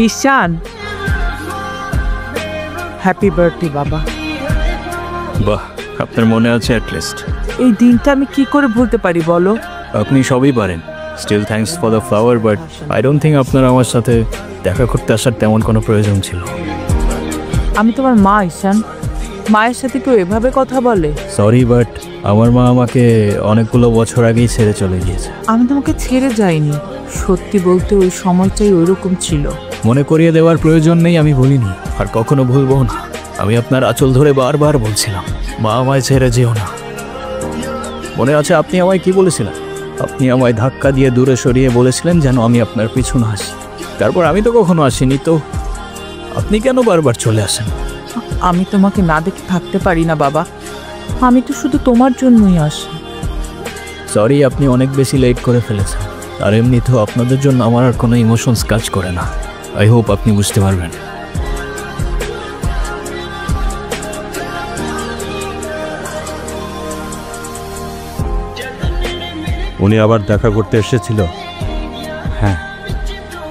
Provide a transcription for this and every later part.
ঈশান, happy birthday বাবা। বাহ, আপনার মনে আছে অ্যাটলিস্ট। এই দিনটা আমি কি করে ভুলতে পারি বলো? আপনি সবই পারেন। Still thanks for the flower, but I don't think আপনার আমার সাথে দেখা করতে আসার তেমন কোনো প্রয়োজন ছিল। আমি তোমার মা ঈশান, মায়ের সাথে কেউ এভাবে কথা বলে? সরি, বাট আমার মা আমাকে অনেকগুলো বছর আগেই ছেড়ে চলে গিয়েছে। আমি তোমাকে ছেড়ে যাইনি, সত্যি বলতে ওই সময়টাই ওইরকম ছিল। মনে করিয়ে দেওয়ার প্রয়োজন নেই, আমি ভুলিনি আর কখনো ভুলবো না। আমি আপনার আঁচল ধরে বারবার বলছিলাম, মা আমায় ছেড়ে যেও না। মনে আছে আপনি আমায় কি বলেছিলেন? আপনি আমায় ধাক্কা দিয়ে দূরে সরিয়ে বলেছিলেন যেন আমি আপনার পিছু না আসি। তারপর আমি তো কখনো আসিনি, তো আপনি কেন বারবার চলে আসেন? আমি তোমাকে না দেখে থাকতে পারি না বাবা, আমি তো শুধু তোমার জন্যই আসি। সরি, আপনি অনেক বেশি লেট করে ফেলেছেন। আর এমনিতেও আপনাদের জন্য আমার আর কোনো ইমোশনস কাজ করে না। আই হোপ আপনি বুঝতে পারবেন। উনি আবার দেখা করতে এসেছিল? হ্যাঁ,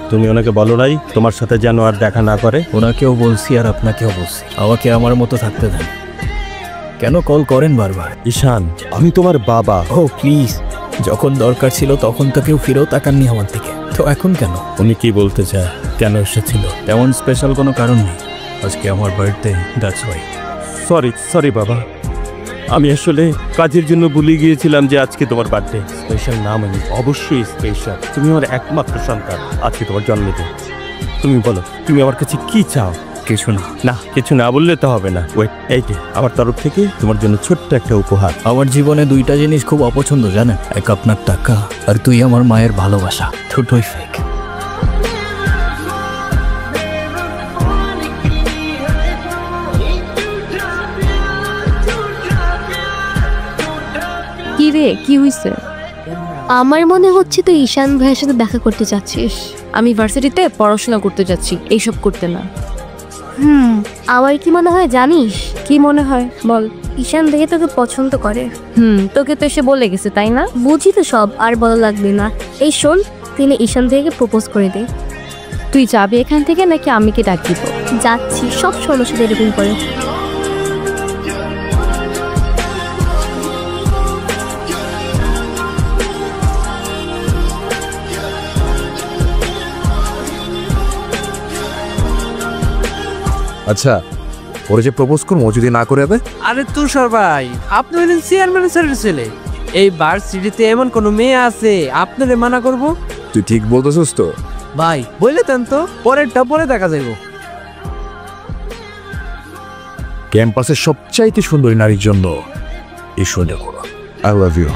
তুমি ওনাকে বলো নাই তোমার সাথে যেন আর দেখা না করে? ওনাকেও বলছি আর আপনাকেও বলছি, আমাকে আমার মতো থাকতে দেন। কেন কল করেন বারবার? ঈশান, আমি তোমার বাবা। ও প্লিজ, যখন দরকার ছিল তখন তো কেউ ফিরেও তাকাননি আমার দিকে, তো এখন কেন? উনি কি বলতে চায়? কেন এসেছিল? তেমন স্পেশাল কোনো কারণ নেই, আজকে আমার বার্থডে, দ্যাটস ওয়াই। সরি বাবা, আমি আসলে কাজের জন্য ভুলে গিয়েছিলাম যে আজকে তোমার বার্থডে। স্পেশাল নাম আমি অবশ্যই স্পেশাল। তুমি আমার একমাত্র সন্তান, আজকে তোমার জন্মদিন। তুমি বলো, তুমি আমার কাছে কি চাও? কিছু না। না, কিছু না বললে তো হবে না। ওয়েট, এই যে আমার তরফ থেকে তোমার জন্য ছোট্ট একটা উপহার। আমার জীবনে দুইটা জিনিস খুব অপছন্দ জানেন, এক আপনার টাকা আর তুই আমার মায়ের ভালোবাসা, দুটোই ফেক। কি রে, কি হইছে? আমার মনে হচ্ছে তুই ঈশান ভাইয়ের সাথে দেখা করতে চাচ্ছিস। আমি ভার্সিটিতে পড়াশোনা করতে যাচ্ছি, এইসব করতে না। আমার কি মনে হয় জানিস? কি মনে হয় বল। ঈশান ভাইয়া তোকে পছন্দ করে। তোকে তো এসে বলে গেছে তাই না? বুঝি তো সব, আর বলা লাগবে না। এই শোন, তিনি ঈশান ভাইয়াকে প্রপোজ করে দে। তুই যাবি এখান থেকে নাকি আমি কি ডাক দিব? যাচ্ছি, সব সময় সাথে এরকম করে। আচ্ছা, ওরে যে প্রপোজ করবো যদি না করে দেবে? আরে তুষার ভাই, আপনি হলেন চেয়ারম্যান স্যারের ছেলে। এই ভার্সিটিতে এমন কোনো মেয়ে আছে আপনারে মানা করব? তুই ঠিক বলতেছিস তো? ভাই বললে দেন তো, পরেরটা পরে দেখা যাইব। ক্যাম্পাসের সবচাইতে সুন্দরী নারীর জন্য এই সোজা করো। I love you.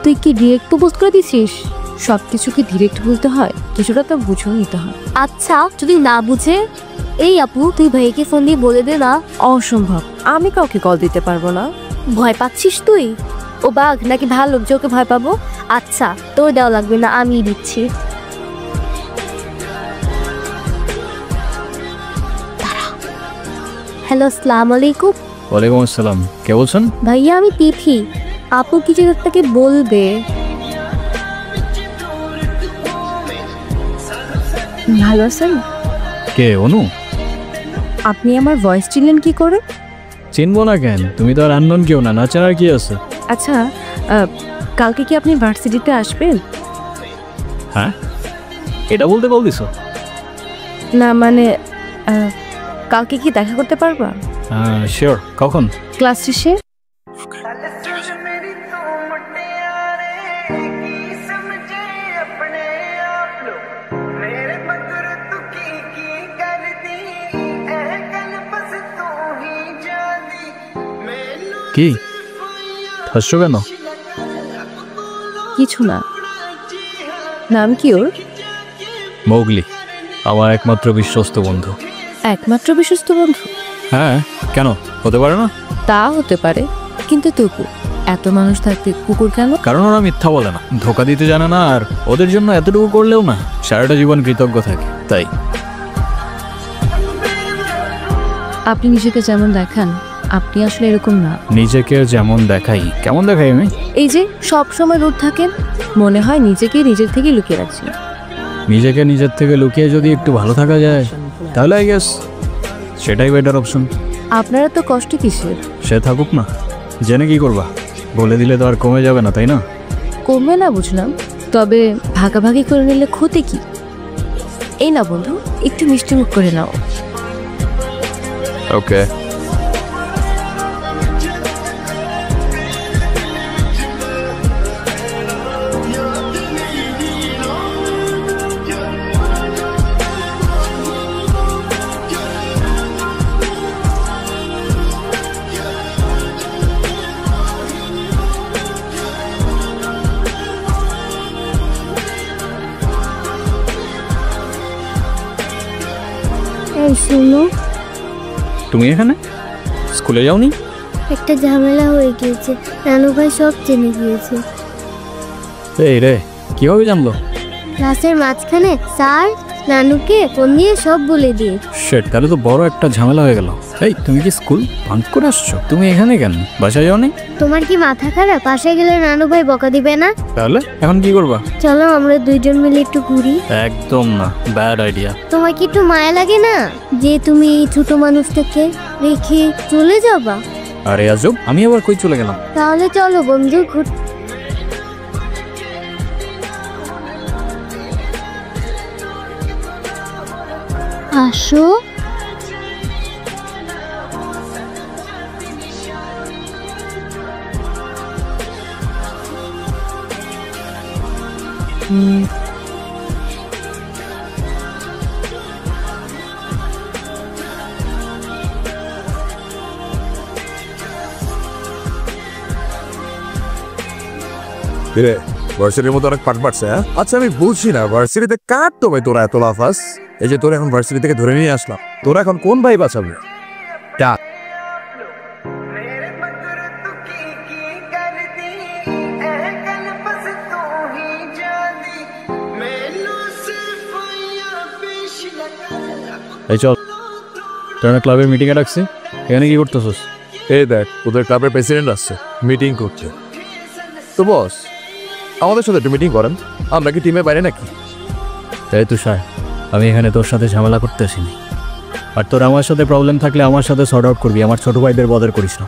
তুই কি ডিরেক্ট প্রপোজ করে দিছিস? সব কিছু কি ডিরেক্ট বলতে হয়? কিছুটা তো বুঝেও নিতে হয়। আচ্ছা, যদি না বুঝে? এই আপু, তুই ভাইকে ফোন দিয়ে বলে দে না। অসম্ভব, আমি কাউকে কল দিতে পারবো না। ভয় পাচ্ছিস তুই? ও বাঘ নাকি ভালো যে ওকে ভয় পাবো? আচ্ছা, তোর দেওয়া লাগবে না, আমি দিচ্ছি। হ্যালো, আসসালামু আলাইকুম। ওয়ালাইকুম আসসালাম, কে বলছেন? ভাইয়া, আমি তিথি। আপু কিছু তাকে বলবে। ভালো আছেন? কে? অনু? আপনি আমার ভয়েস চিনলেন কি করে? চিনবো না কেন, তুমি তো আর আননোন কেউ না, না চেনার কি আছে? আচ্ছা, কালকে কি আপনি ভার্সিটিতে আসবেন? হ্যাঁ, এটা বলতে বল দিছো? না মানে কালকে কি দেখা করতে পারবা? শিওর। কখন? ক্লাস শেষে। কি হাসছো কেন? কিছু না। নাম কি ওর? মৌগলি, আমার একমাত্র বিশ্বস্ত বন্ধু। একমাত্র বিশ্বস্ত বন্ধু? হ্যাঁ, কেন হতে পারে না? তা হতে পারে, কিন্তু তবু এত মানুষ থাকতে কুকুর কেন? কারণ ওরা মিথ্যা বলে না, ধোকা দিতে জানে না, আর ওদের জন্য এতটুকু করলেও না সারাটা জীবন কৃতজ্ঞ থাকে। তাই আপনি নিজেকে যেমন দেখান, আপনি আসলে এরকম না। নিজেকে যেমন দেখাই? কেমন দেখাই আমি? এই যে সব সময় রোদ থাকেন, মনে হয় নিজেকে নিজের থেকে লুকিয়ে রাখছি। নিজেকে নিজের থেকে লুকিয়ে যদি একটু ভালো থাকা যায় তাহলে আই গেস সেটাই বেটার অপশন। আপনারা তো কষ্ট কিসের? সে থাকুক না, জেনে কি করবা? বলে দিলে তো আর কমে যাবে না, তাই না? কমবে না বুঝলাম, তবে ভাগাভাগি করে নিলে ক্ষতি কি? এই না বন্ধু, একটু মিষ্টি মুখ করে নাও। ওকে। এই শোনো, তুমি এখানে স্কুলে যাওনি? একটা ঝামেলা হয়ে গিয়েছে, নানু ভাই সব জেনে গিয়েছে। এই রে, কিভাবে জানলো? ক্লাসের মাঝখানে স্যার নানুকে ফোন দিয়ে সব বলে দিয়ে। শেট, তাহলে তো বড় একটা ঝামেলা হয়ে গেল। এই, তুমি কি স্কুল বাঙ্ক করে আসছো? তুমি এখানে কেন? বাসায় যাওনি? তোমার কি মাথা খারাপ? পাশে গেলে নানু ভাই বকা দিবে না? তাহলে এখন কি করবা? চলো আমরা দুইজন মিলে একটু ঘুরি। একদম না, ব্যাড আইডিয়া। তোমার কি একটু মায়া লাগে না যে তুমি এই ছোট মানুষটাকে রেখে চলে যাবা? আরে আজব, আমি আবার কই চলে গেলাম? তাহলে চলো বন্ধু ঘুর। আসো। রে, ভার্সিটির মতো অনেক পাট পাটছে। হ্যাঁ, আচ্ছা আমি বুঝছি না ভার্সিটিতে কার তো ভাই তোরা এত লাফাস? এই যে তোরা এখন ভার্সিটি থেকে ধরে নিয়ে আসলাম, তোরা এখন কোন ভাই বাঁচাবে? ডাক। এই চল, তোরা ক্লাবের মিটিংয়ে ডাকছি, এখানে কি করতেছস? এই দেখ, ওদের ক্লাবের প্রেসিডেন্ট আসছে মিটিং করতে। তো বস, আমাদের সাথে একটু মিটিং করেন, আমরা কি টিমে বাইরে নাকি? তাই তুষার, আমি এখানে তোর সাথে ঝামেলা করতে আসিনি। আর তোর আমার সাথে প্রবলেম থাকলে আমার সাথে সর্ট আউট করবি, আমার ছোট ভাইদের বদর করিস না।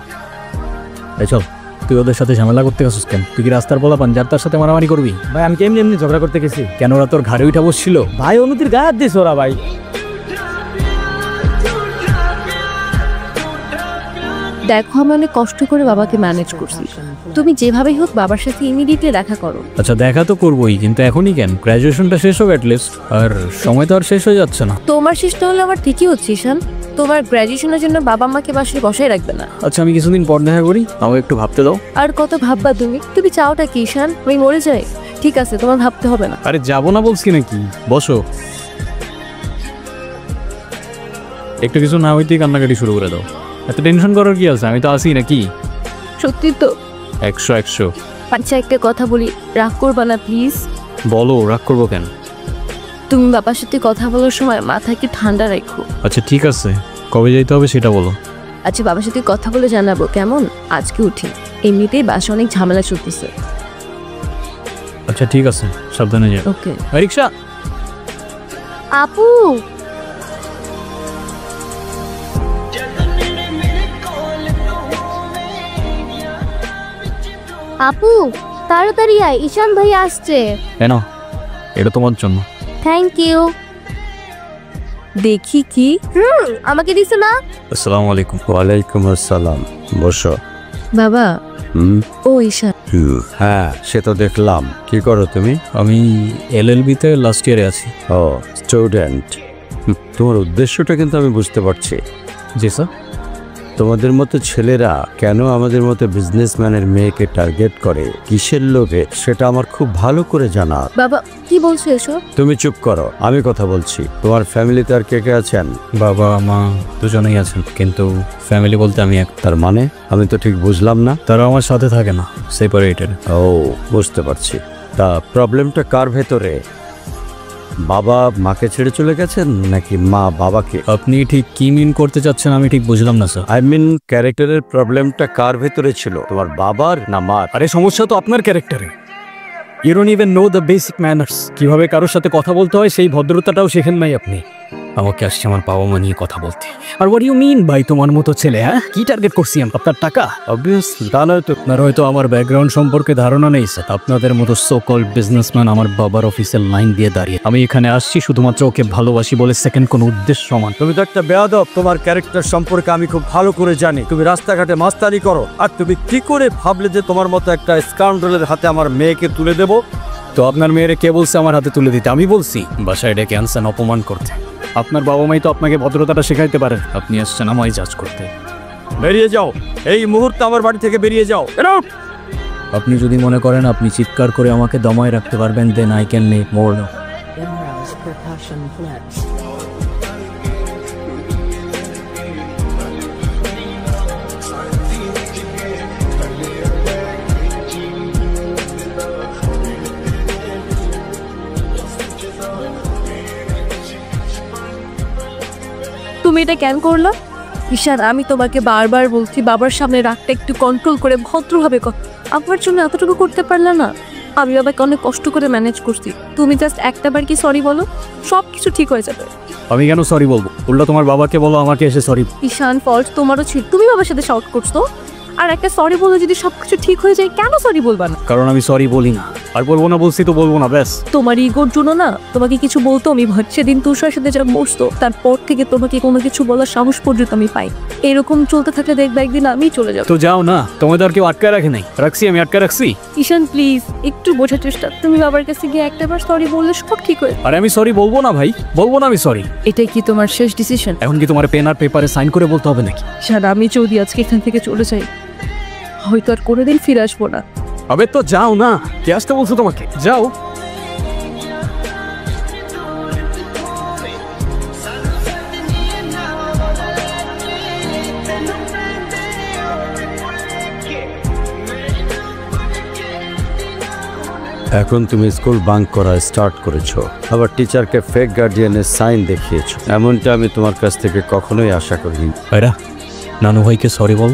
এই চল, তুই ওদের সাথে ঝামেলা করতে গেছিস কেন? তুই কি রাস্তার বলা পান যার তার সাথে মারামারি করবি? ভাই আমি এমনি এমনি ঝগড়া করতে গেছি। কেন, ওরা তোর ঘাড়ে উঠা বসছিল? ভাই অনুতির গায়ে হাত দিয়েছে ওরা। ভাই দেখো, আমি অনেক কষ্ট করে বাবাকে ম্যানেজ করছি, তুমি যেভাবেই হোক বাবার সাথে ইমিডিয়েটলি দেখা করো। আচ্ছা দেখা তো করবোই, কিন্তু এখনই কেন? গ্র্যাজুয়েশনটা শেষ হোক অ্যাটলিস্ট, আর সময় তো আর শেষ হয়ে যাচ্ছে না। তোমার শেষটা হলে আমার ঠিকই হচ্ছে ঈশান, তোমার গ্র্যাজুয়েশনের জন্য বাবা মাকে বাসায় বসায় রাখবে না। আচ্ছা আমি কিছুদিন পর দেখা করি, আমাকে একটু ভাবতে দাও। আর কত ভাববা তুমি? তুমি চাওটা কি ঈশান? আমি মরে যাই? ঠিক আছে, তোমার ভাবতে হবে না। আরে যাবো না বলছি নাকি, বসো। একটু কিছু না হইতেই কান্নাকাটি শুরু করে দাও। এত টেনশন করার কি আছে? আমি তো আসি নাকি। সত্যি তো? 100। আচ্ছা একটা কথা বলি, রাগ করবা না প্লিজ? বলো, রাগ করবো কেন? তুমি বাবার সাথে কথা বলার সময় মাথা একটু ঠান্ডা রাখো। আচ্ছা ঠিক আছে, কবে যাইতে হবে সেটা বলো। আচ্ছা বাবার সাথে কথা বলে জানাবো কেমন? আজকে উঠি, এমনিতেই বাসা অনেক ঝামেলা চলতেছে। আচ্ছা ঠিক আছে, সাবধানে যাও। ওকে। রিক্সা। আপু, আপু তাড়াতাড়ি আয়, ঈশান ভাই আসছে। কেন? এটা তোমার জন্য। Thank you. দেখি কি আমাকে দিছে না? আসসালামু আলাইকুম। ওয়ালাইকুম আসসালাম, বসো। বাবা। হুম। ও ঈশান। হ্যাঁ সে তো দেখলাম। কি করো তুমি? আমি LLB-তে লাস্ট ইয়ারে আছি। ও স্টুডেন্ট। তোমার উদ্দেশ্যটা কিন্তু আমি বুঝতে পারছি। জি স্যার। তোমাদের মতো ছেলেরা কেন আমাদের মতো বিজনেসম্যানের মেয়েকে টার্গেট করে কিসের লোভে সেটা আমার খুব ভালো করে জানা। বাবা কি বলছো এসব? তুমি চুপ করো, আমি কথা বলছি। তোমার ফ্যামিলিতে আর কে কে আছেন? বাবা মা দুজনেই আছেন, কিন্তু ফ্যামিলি বলতে আমি এক। তার মানে আমি তো ঠিক বুঝলাম না। তারা আমার সাথে থাকে না, সেপারেটেড। ও, বুঝতে পারছি। তা প্রবলেমটা কার ভেতরে? বাবা মাকে ছেড়ে চলে গেছেন নাকি মা বাবাকে? আপনি ঠিক কি মিন করতে চাচ্ছেন আমি ঠিক বুঝলাম না স্যার। আই মিন ক্যারেক্টারের প্রবলেমটা কার ভেতরে ছিল, তোমার বাবার না মার? আরে সমস্যা তো আপনার ক্যারেক্টারে। You don't even know the basic manners. কিভাবে কারোর সাথে কথা বলতে হয় সেই ভদ্রতাটাও শেখেন নাই আপনি। আমাকে আসছে আমার বাবা মা নিয়ে কথা বলতে। আর হোয়াট ইউ মিন ভাই তোমার মতো ছেলে? হ্যাঁ, কি টার্গেট করছি আমি? আপনার টাকা? অবভিয়াসলি। তা নয় তো। আপনার হয়তো আমার ব্যাকগ্রাউন্ড সম্পর্কে ধারণা নেই স্যার। আপনাদের মতো সো কল্ড বিজনেসম্যান আমার বাবার অফিসের লাইন দিয়ে দাঁড়িয়ে। আমি এখানে আসছি শুধুমাত্র ওকে ভালোবাসি বলে, সেকেন্ড কোনো উদ্দেশ্য সমান। তুমি তো একটা বেয়াদব। তোমার ক্যারেক্টার সম্পর্কে আমি খুব ভালো করে জানি। তুমি রাস্তাঘাটে মাস্তানি করো, আর তুমি কি করে ভাবলে যে তোমার মতো একটা স্কাউন্ডারের হাতে আমার মেয়েকে তুলে দেব? তো আপনার মেয়েরে কে বলছে আমার হাতে তুলে দিতে? আমি বলছি বাসায় ডেকে আনছেন অপমান করতে। আপনার বাবা মাই তো আপনাকে ভদ্রতাটা শেখাইতে পারেন, আপনি আসছেন আমায় জাজ করতে। বেরিয়ে যাও, এই মুহূর্তে আমার বাড়ি থেকে বেরিয়ে যাও। আপনি যদি মনে করেন আপনি চিৎকার করে আমাকে দমায় রাখতে পারবেন, then I can make more. Imran's percussion blends. তুমি এটা কেন করলো? ঈশান, আমি তোমাকে বারবার বলছি বাবার সামনে রাগটা একটু কন্ট্রোল করে ভদ্রভাবে কথা। আমার জন্য এতটুকু করতে পারলে না? আমি বাবাকে অনেক কষ্ট করে ম্যানেজ করছি। তুমি জাস্ট একটাবার কি সরি বলো, সব কিছু ঠিক হয়ে যাবে। আমি কেন সরি বলবো? উল্টা তোমার বাবাকে বলো আমাকে এসে সরি। ঈশান, ফল্ট তোমারও ছিল। তুমি বাবার সাথে শাউট করছো, আর একটা সরি বলে যদি সবকিছু ঠিক হয়ে যায়, কেন সরি বলবা না? কারণ আমি সরি বলি না, আর বলবো না। বলছি তো বলবো না, ব্যাস। তোমার ইগোর জন্য না তোমাকে কিছু বলতো আমি ভয়। সেদিন তুষার সাথে যা বসতো, তারপর থেকে তোমাকে কোনো কিছু বলার সাহস পর্যন্ত আমি পাই। এরকম চলতে থাকলে দেখবে একদিন আমি চলে যাবো। তো যাও না, তোমাদের আর কেউ আটকে রাখে নাই। রাখছি, আমি আটকে রাখছি। ঈশান প্লিজ একটু বোঝার চেষ্টা। তুমি বাবার কাছে গিয়ে একটাবার সরি বললে সব ঠিক হয়ে। আরে আমি সরি বলবো না ভাই, বলবো না আমি সরি। এটাই কি তোমার শেষ ডিসিশন? এখন কি তোমার পেন আর পেপারে সাইন করে বলতে হবে নাকি? ঈশান, আমি যদি আজকে এখান থেকে চলে যাই, হয়তো আর কোনোদিন ফিরে আসবো না। আবে তো যাও না, কে আসতে বলছো তোমাকে? যাও। এখন তুমি স্কুল বাঙ্ক করা স্টার্ট করেছো, আবার টিচারকে ফেক গার্ডিয়ানের সাইন দেখিয়েছো। এমনটা আমি তোমার কাছ থেকে কখনোই আশা করিনি। আয়রা, নানু ভাইকে sorry ball.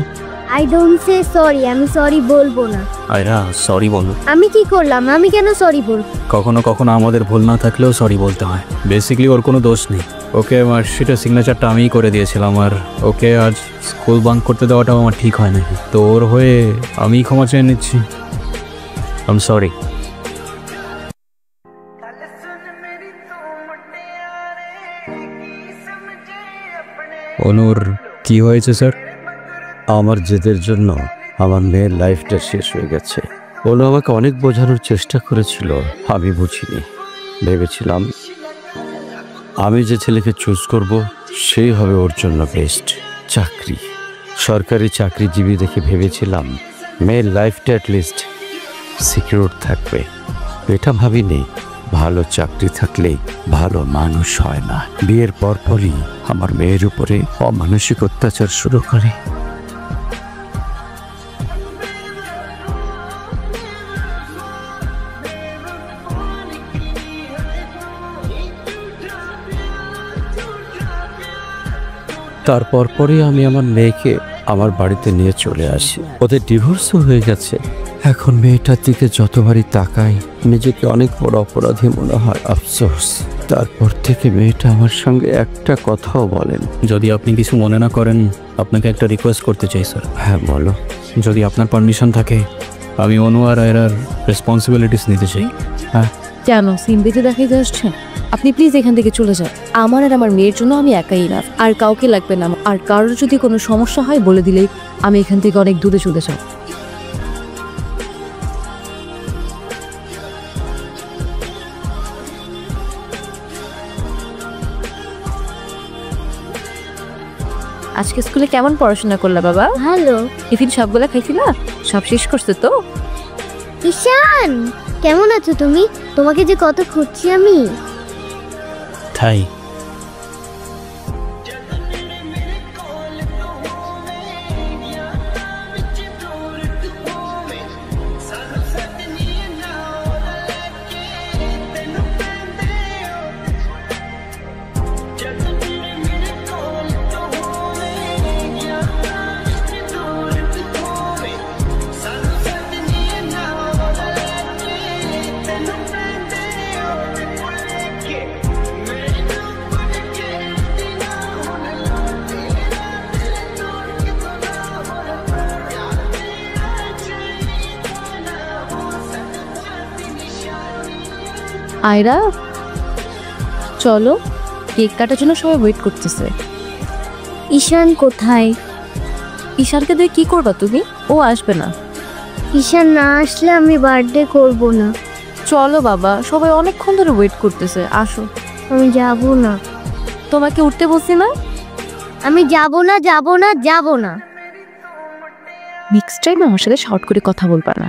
I don't say sorry, আমি সরি বলবো না। আয়রা সরি বল। আমি কি করলাম? আমি কেন সরি বলবো? কখনো কখনো আমাদের ভুল না থাকলেও সরি বলতে হয়। বেসিক্যালি ওর কোনো দোষ নেই। ওকে মার্কশিটের সিগনেচারটা আমিই করে দিয়েছিলাম, আর ওকে আজ স্কুল বাঙ্ক করতে দেওয়াটাও আমার ঠিক হয় নাকি। তো ওর হয়ে আমি ক্ষমা চেয়ে নিচ্ছি। I am sorry. অনুর কি হয়েছে স্যার? আমার জেদের জন্য আমার মেয়ের লাইফটা শেষ হয়ে গেছে। ওনো আমাকে অনেক বোঝানোর চেষ্টা করেছিল, আমি বুঝিনি। ভেবেছিলাম আমি যে ছেলেকে চুজ করব সেই হবে ওর জন্য বেস্ট। চাকরি, সরকারি চাকরিজীবী দেখে ভেবেছিলাম মেয়ের লাইফটা অ্যাটলিস্ট সিকিউর থাকবে। এটা ভাবিনি ভালো চাকরি থাকলেই ভালো মানুষ হয় না। বিয়ের পরপরই আমার মেয়ের উপরে অমানসিক অত্যাচার শুরু করে। তারপর পরে আমি আমার মেয়েকে আমার বাড়িতে নিয়ে চলে আসি। ওদের ডিভোর্সও হয়ে গেছে। এখন মেয়েটার দিকে যতবারই তাকাই নিজেকে অনেক বড় অপরাধী মনে হয়। আফসোস, তারপর থেকে মেয়েটা আমার সঙ্গে একটা কথাও বলেন। যদি আপনি কিছু মনে না করেন, আপনাকে একটা রিকোয়েস্ট করতে চাই স্যার। হ্যাঁ বলো। যদি আপনার পারমিশন থাকে, আমি অনু আর আয়রার রেসপন্সিবিলিটিস নিতে চাই। হ্যাঁ। কেন সিন বেঁধে দেখাইতে আসছেন? আপনি প্লিজ এখান থেকে চলে যান। আমার আর আমার মেয়ের জন্য আমি একাই ইনাফ, আর কাউকে লাগবে না। আর কারোর যদি কোনো সমস্যা হয় বলে দিলেই আমি এখান থেকে অনেক দূরে চলে যাব। আজকে স্কুলে কেমন পড়াশোনা করলা বাবা? ভালো। টিফিন সবগুলা খাইছিলা? সব শেষ করছে তো? ঈশান, কেমন আছো তুমি? তোমাকে যে কত খুঁজছি আমি। তাই আয়রা, চলো, কেক কাটার জন্য সবাই ওয়েট করতেছে। ঈশান কোথায়? ঈশানকে দিয়ে কি করবা তুমি? ও আসবে না। ঈশান না আসলে আমি বার্থডে করব না। চলো বাবা, সবাই অনেকক্ষণ ধরে ওয়েট করতেছে, আসো। আমি যাব না। তোমাকে উঠতে বলছি না? আমি যাব না, যাব না, যাব না। নেক্সট টাইম আমার সাথে শর্ট করে কথা বলবা না,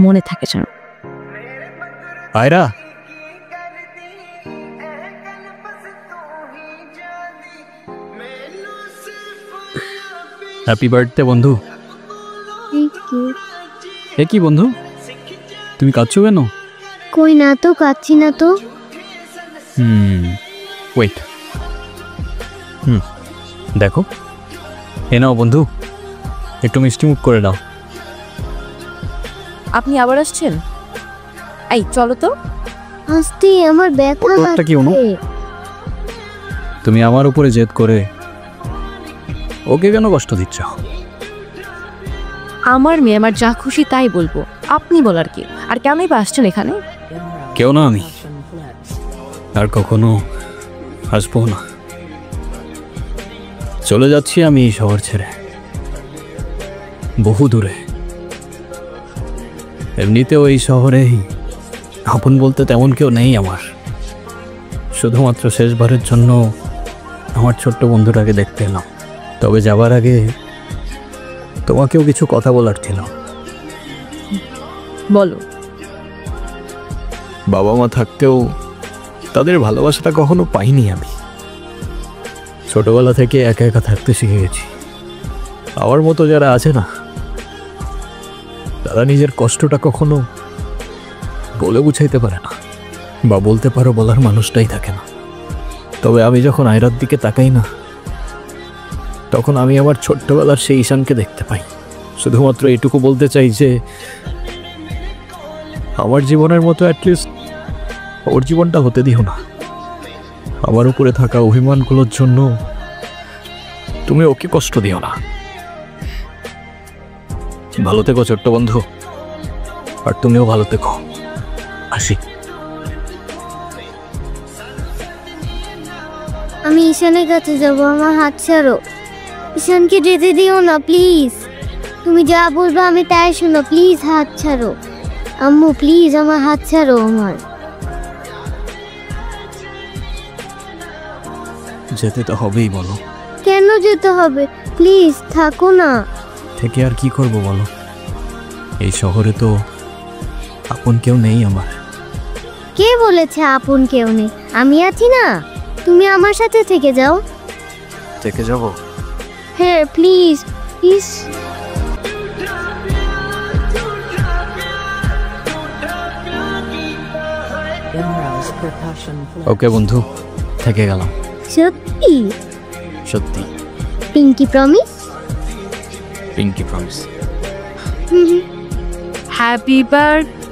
মনে থাকে যেন। আয়রা, হ্যাপি বার্থডে বন্ধু। এ কি বন্ধু, তুমি কাঁদছো কেন? কই না তো, কাচ্ছি না তো। ওয়েট, দেখো, এ নাও বন্ধু, একটু মিষ্টি মুখ করে নাও। আপনি আবার আসছেন? এই চলো তো। আস্তে, আমার ব্যথা ব্যাপারটা কি অনু? লাগছে। তুমি আমার উপরে জেদ করে ওকে কেন কষ্ট দিচ্ছ? আমার মেয়ে, আমার যা খুশি তাই বলবো, আপনি বলার কি? আর কেনই বা আসছেন এখানে? কেউ না, আমি আর কখনো আসবো না। চলে যাচ্ছি আমি এই শহর ছেড়ে, বহু দূরে। এমনিতেও এই শহরেই আপন বলতে তেমন কেউ নেই আমার। শুধুমাত্র শেষবারের জন্য আমার ছোট্ট বন্ধুটাকে দেখতে এলাম। তবে যাবার আগে তোমাকেও কিছু কথা বলার ছিল। বলো। বাবা মা থাকতেও তাদের ভালোবাসাটা কখনো পাইনি আমি। ছোটবেলা থেকে একা একা থাকতে শিখে গেছি। আমার মতো যারা আছে না, তারা নিজের কষ্টটা কখনো বলে বুঝাইতে পারে না, বা বলতে পারো বলার মানুষটাই থাকে না। তবে আমি যখন আয়রার দিকে তাকাই না, তখন আমি আমার ছোট্টবেলার সেই ঈশানকে দেখতে পাই। শুধুমাত্র এটুকু বলতে চাই যে আমার জীবনের মতো অ্যাটলিস্ট ওর জীবনটা হতে দিও না। আমার উপরে থাকা অভিমানগুলোর জন্য তুমি ওকে কষ্ট দিও না। ভালো থেকো ছোট্ট বন্ধু, আর তুমিও ভালো থেকো। আসি। আমি ঈশানের কাছে যাব, আমার হাত ছাড়ো। ঈশানকে যেতে দিও না প্লিজ। তুমি যা বলবে আমি তাই শোনো, প্লিজ হাত ছাড়ো। আম্মু প্লিজ আমার হাত ছাড়ো। আমার যেতে তো হবেই, বলো। কেন যেতে হবে? প্লিজ থাকো না। থেকে আর কি করব বলো? এই শহরে তো আপন কেউ নেই আমার। কে বলেছে আপন কেউ নেই? আমি আছি না, তুমি আমার সাথে থেকে যাও। থেকে যাব? হ্যাঁ প্লিজ প্লিজ। ওকে বন্ধু, থেকে গেলাম। সত্যি? সত্যি। Pinky promise? Pinky promise. Happy birthday.